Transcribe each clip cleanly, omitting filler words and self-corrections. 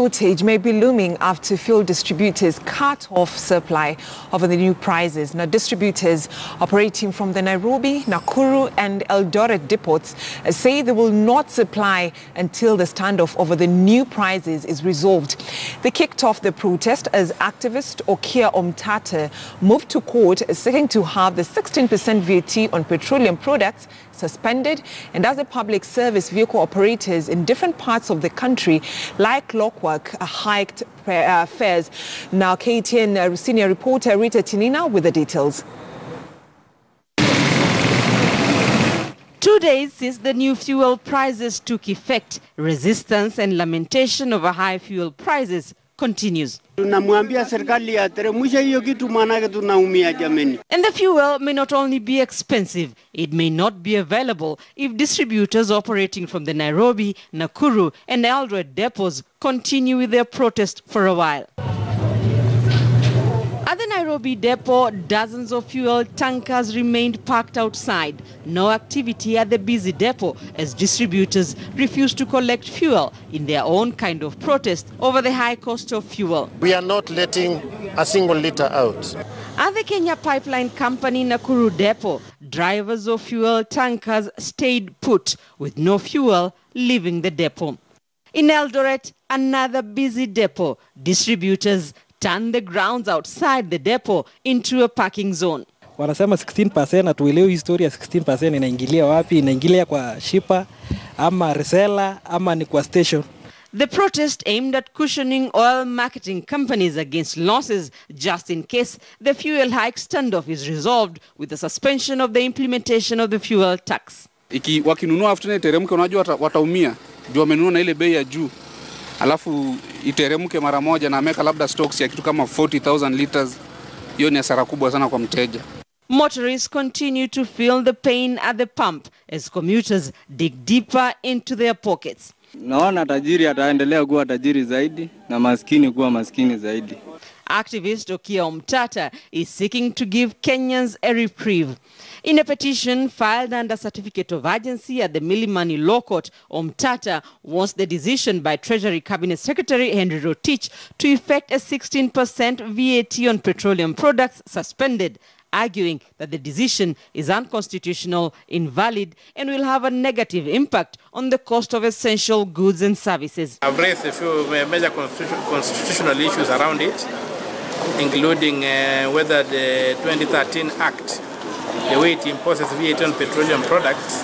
Shortage may be looming after fuel distributors cut off supply over the new prices. Now, distributors operating from the Nairobi, Nakuru and Eldoret depots say they will not supply until the standoff over the new prices is resolved. They kicked off the protest as activist Okia Omtata moved to court seeking to have the 16% VAT on petroleum products suspended, and as the public service vehicle operators in different parts of the country, like clockwork, hiked fares. Now, KTN senior reporter Rita Tinina with the details. 2 days since the new fuel prices took effect, resistance and lamentation over high fuel prices continues. And the fuel may not only be expensive, it may not be available if distributors operating from the Nairobi, Nakuru and Eldoret depots continue with their protest for a while. At the Nairobi depot, dozens of fuel tankers remained parked outside. No activity at the busy depot as distributors refused to collect fuel in their own kind of protest over the high cost of fuel. We are not letting a single litre out. At the Kenya Pipeline Company Nakuru depot, drivers of fuel tankers stayed put with no fuel leaving the depot. In Eldoret, another busy depot, distributors turn the grounds outside the depot into a parking zone. Wanasema 16%, atuelewe historia 16% inaingilia wapi, inaingilia kwa shipa ama reseller ama ni kwa station. The protest aimed at cushioning oil marketing companies against losses just in case the fuel hike standoff is resolved with the suspension of the implementation of the fuel tax. Wakinunua afuta iteremke, unajua wataumia. Ndio wamenunua na ile bei ya juu. Alafu iteremke mara moja na ameka labda stocks ya kitu kama 40,000 liters. Hiyo ni hasara kubwa sana kwa mteja. Motorists continue to feel the pain at the pump as commuters dig deeper into their pockets. Naona tajiri ataendelea kuwa tajiri zaidi na maskini kuwa maskini zaidi. Activist Okia Omtata is seeking to give Kenyans a reprieve. In a petition filed under certificate of urgency at the Milimani Law Court, Omtata wants the decision by Treasury Cabinet Secretary Henry Rotich to effect a 16% VAT on petroleum products suspended, arguing that the decision is unconstitutional, invalid, and will have a negative impact on the cost of essential goods and services. I've raised a few major constitutional issues around it, including whether the 2013 Act, the way it imposes VAT on petroleum products,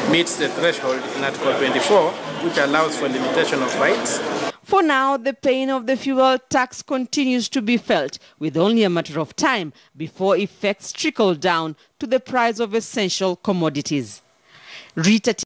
meets the threshold in Article 24, which allows for limitation of rights. For now, the pain of the fuel tax continues to be felt, with only a matter of time before effects trickle down to the price of essential commodities. Rita